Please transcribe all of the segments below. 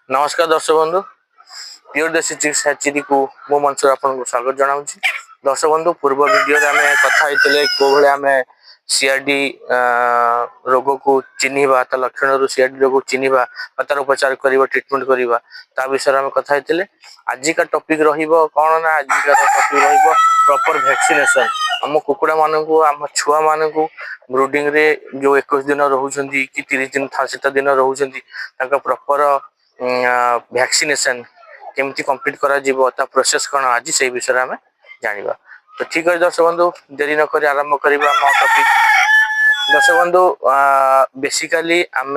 नमस्कार दर्शक बंधु प्योर देसी चिकित्सा हेचरी को मो मंच आपको स्वागत जनाऊँ। दर्शक बंधु पूर्व वीडियो आम कथा को आम सीआरडी रोग को चिन्हवा लक्षण रू सीआरडी रोग को चिन्हवा तार उपचार करवा ट्रिटमेंट करवा ता विषय आम कथा आज का टॉपिक कौन ना आज का टॉपिक प्रॉपर वैक्सीनेशन आम कुकुड़ा मान को आम छुआ मान को ब्रूडिंग रे जो 21 दिन रोचंती कि 30 दिन 7 दिन रोचंती प्रॉपर वैक्सीनेशन केमती कंप्लीट करा जीवो ता प्रोसेस कौन आज से विषय आम जानिबा। तो ठीक है दर्शक बंधु देरी न करी आरंभ करबा हम टॉपिक। दर्शक बंधु बेसिकली आम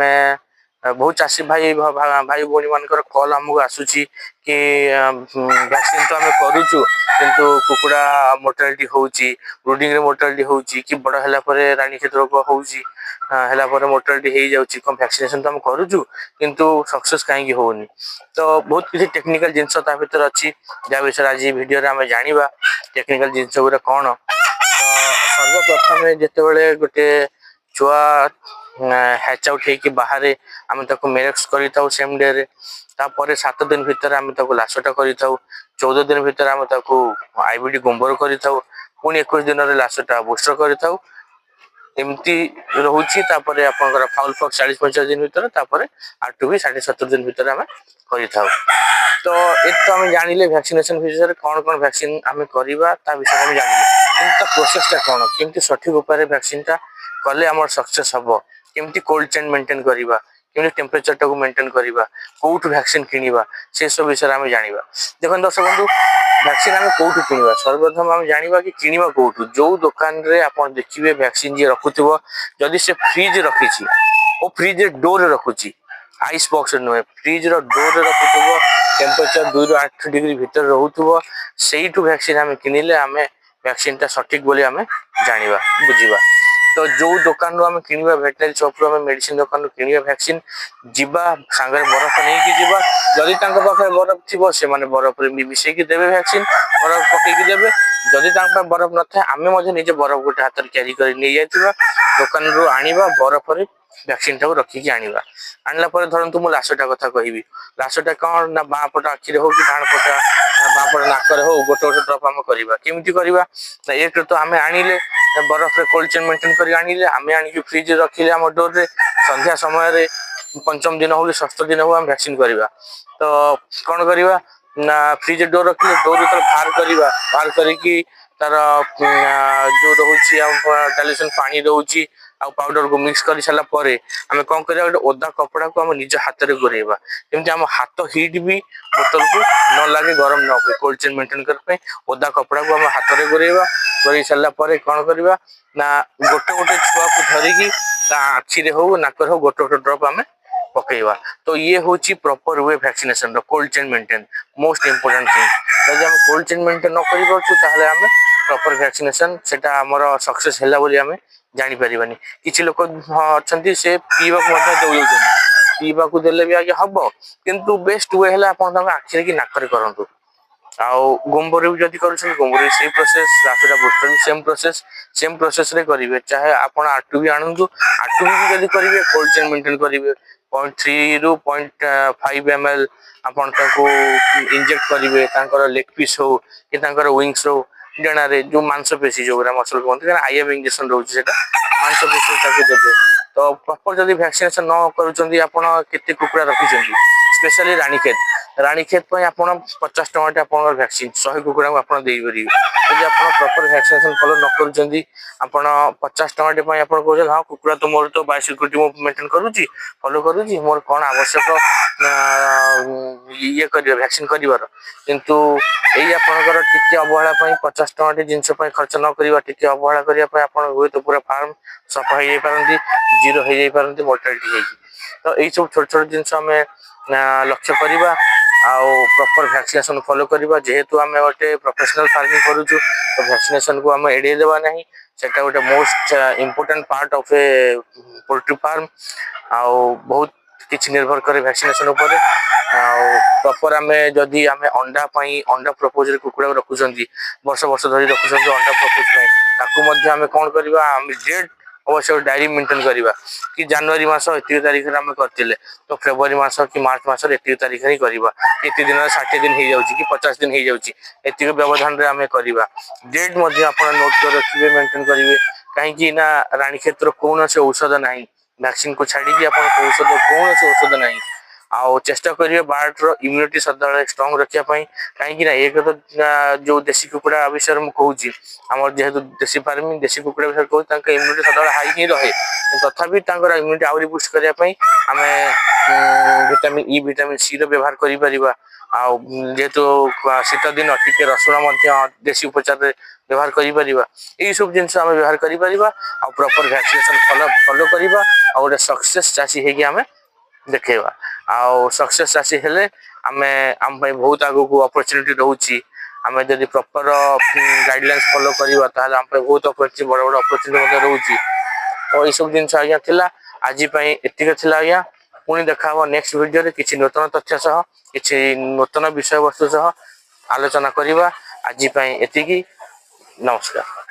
बहुत चाषी भाई भाई भौणी मानकर कॉल हमको आसूची कि वैक्सीन तो आम करूचु किंतु कुकुड़ा मोर्टालिटी होउची ब्रूडिंग रे मोर्टालिटी होउची कि बड़ हला परे रानीखेत रोग होउची हला परे मोर्टालिटी हे जाउची कम वैक्सीनेशन तो हम करूचु किंतु सक्सेस काहे होउनी। तो बहुत किसी टेक्निकल जिनस ता भीतर अछि जा विषय आज वीडियो रे हम जानिबा टेक्निकल जिनस गुरा कोन। तो सर्वप्रथम जेते बेले गोटे छुआ हैच आउट होगी बाहर आम मेरेक्स कर सेम डे रे तापर 7 दिन भीतर आम लाशटा कर 14 दिन भीतर आम आईबीडी गोबर कर पुणी 21 दिन लाशटा बुस्टर कर एमती रोचे फाउल फक्स 40-45 दिन भीतर आरटू भी 60-70 दिन भीतर आम कर। तो ये तो आम जानिले वैक्सीनेशन विषय कौन कौन वैक्सीन आम करवा विषय आम जानिले कि प्रोसेसटा कौन केमती सठिक उपाय वैक्सीन टा कले आम सक्सेस हम केमती कोल्ड चेन मेंटेन करवा केमती टेम्परेचर टाक मेंटेन करवा कौटू वैक्सीन किणवा से सब विषय आम जानिबा। देखो दर्शक बंधु वैक्सीन आम कौटू किणवा सर्वप्रथम आम जानिबा कि किणवा कौटू जो दुकान रे आपण देखिबे वैक्सीन जे रखुथिबो जदि से फ्रिज रखिछि ओ फ्रिज डोर रखुछि आइस बॉक्स नुहे फ्रिज रो डोर रखुथिबो टेम्परेचर 2 ରୁ 8 डिग्री भीतर रहउथिबो सेइटू वैक्सीन आम किनिले आम वैक्सीन टा सठिक बोली आम जानिबा बुझिबा। तो जो दुकान आम किणवा वेटनरी शॉप रू मेडिसिन दुकान किणवा वैक्सीन जीवा सांगे बरफ नहीं कि जीवा जदि पाखे बरफ थी से बरफ मिसेकी देवे वैक्सीन बरफ पकईकी देवे जदि बरफ न था आम निजे बरफ गोटे हाथ में क्यारी कर नहीं जाइए दुकान रू आनिबा बरफ वैक्सीन टाक रखिकी आनिबा आनला पर धरतु मु लाशटा कथा कहबी लाशटा कौन ना बाँ पट आखिरे हो कि डाण पट बाँ पट नाकर हो गोटे गोटे ड्रप आम करवा केमती करवा एक तो आम आनिले बरफ रे कोल्ड चेन मेंटेन कर आनिले आम आनिकी फ्रिज रखिले आम डोर रे संध्या समय पंचम दिन हो कि षष्ठ दिन हो आम वैक्सीन करवा। तो कौन करवा ना फ्रिज डोर रखिले डोर जो बाहर करिकी तार जो रोचे डाइल्यूशन पानी रोचे आ पाउडर को मिक्स कर सारा पर आम कौन कर गोटे ओदा कपड़ा को आम निज हाथ में गोरेबा जमी आम हाथ हिट भी बोतल को न लगे गरम न हुए कोल्ड चेन मेंटेन करने ओदा कपड़ा को आम हाथ में गोरेबा गोरे सारा पर कौन करवा ना गोटे गोटे छुआ को धरिकी आखिरे हो नाकर हो गोटे गोटे ड्रप आम पकेवा। तो ये हूँ प्रॉपर वे वैक्सीनेशन रो cold chain maintain most important thing जब हम कोल्ड चेन मेंटेन न कर आम प्रॉपर वैक्सीनेशन सेटा आमर सक्सेस है बोली आम जानी परिबानी। किछि लोक अच्छा से पीवा पीवा को देले भी आगे हम किंतु बेस्ट वे है आखिरे कि नाकरे करंतु आउ गोबर भी जदि कर गोबर से प्रोसेस लाशटा बुस्टर भी सेम प्रोसेस रे करेंगे चाहे आप आरटू भी आणु आरटू भी जदि करेंगे कोल्ड चेन मेंटेन करेंगे 0.3 ରୁ 0.5 ml आपण इंजेक्ट करेंगे लेग पीस हो कि विंग्स हो डेणारे जो मांसपेशी जो मसल कहते हैं आईएम इंजेक्शन रोचे मांसपेशी देवे। तो प्रॉपर जदि वैक्सीनेशन न कर कुकुड़ा रखिंट स्पेशली रानीखेत आप 50 टଙ୍କା आप वैक्सीन 100 कुकुड़ा को आप देपारे यदि आप प्रॉपर वैक्सीनेशन फॉलो न कर 50 टଙ୍କା आप कहते हाँ कुकुड़ा तो मोर तो बायोसिक्यूरिटी मु मेंटेन करुँची फॉलो करुँची मोर कौन आवश्यक ये कर वैक्सीन कर किंतु यही आपंकर टी अवहेला 50 टଙ୍କା जिनस खर्च न करवा टी अवहेला करने हुए तो पूरा फार्म सफा हो पारती जीरो हो पारती मोर्टालिटी होगी। तो यही सब छोट छोट जिनस आम लक्ष्य करवा आउ प्रॉपर वैक्सीनेशन फॉलो करवा जेहेतु आम गोटे प्रोफेशनल फार्मिंग करुचु तो वैक्सीनेशन को आम एड़े देवा नहीं सेटा गोटे most important part of a poultry farm आउ बहुत किछि निर्भर करे वैक्सीनेशन ऊपर प्रॉपर आम जदि आम अंडा प्रपोज कुकुड़ा रखुंट वर्ष वर्ष धरी रखुंट अंडा प्रपोज आम कौन करवा डेट अवश्य डायरी मेंटेन करवा कि जनवरी मास एतिक तारीख आम करते तो फेब्रुआरी मास कि मार्च मास एतिक तारीख ही करवा एत दिन 60 दिन हो जाऊँगी कि 50 दिन हो जाऊँगी एतिक व्यवधान आम करवा डेट आप नोट कर रखिए मेंटेन करेंगे कहीं रानी क्षेत्र कौन से औषध ना वैक्सीन को छाड़ी औषध कौन से औषध ना आउ चेष्टा करेंगे बार्ड इम्यूनिटी सदा स्ट्रंग रखापी कहीं एक तो जो देशी कुकुड़ा विषय में कहूँ आम जेहेतु देशी फार्मिंग देशी कुकुड़ा विषय कहूँ इम्यूनिटी सदा हाई ही रहे तथापि इम्यूनिटी आहरी बुस्ट करने आम विटामिन ई विटामिन सी व्यवहार कर जेहेतु शीत दिन टी रसुण देशी उपचार व्यवहार कर सब जिन व्यवहार कर प्रॉपर वैक्सीनेशन फॉलो करवा गोटे सक्सेस चाषी होगी देखा आउ सक्सेस चाषी हेले आम बहुत आग को अपॉर्चुनिटी रोचे आम जब प्रॉपर गाइडलाइंस फॉलो करवा बहुत अपॉर्चुनिटी बड़ बड़ अपॉर्चुनिटी रोचे तो ये सब जिन आज्ञा आज एतिक आज्ञा पुणी देखा नेक्स्ट वीडियो किसी नूतन तथ्य सह किसी नूतन विषय वस्तु सह आलोचना करवा आज एतिकी नमस्कार।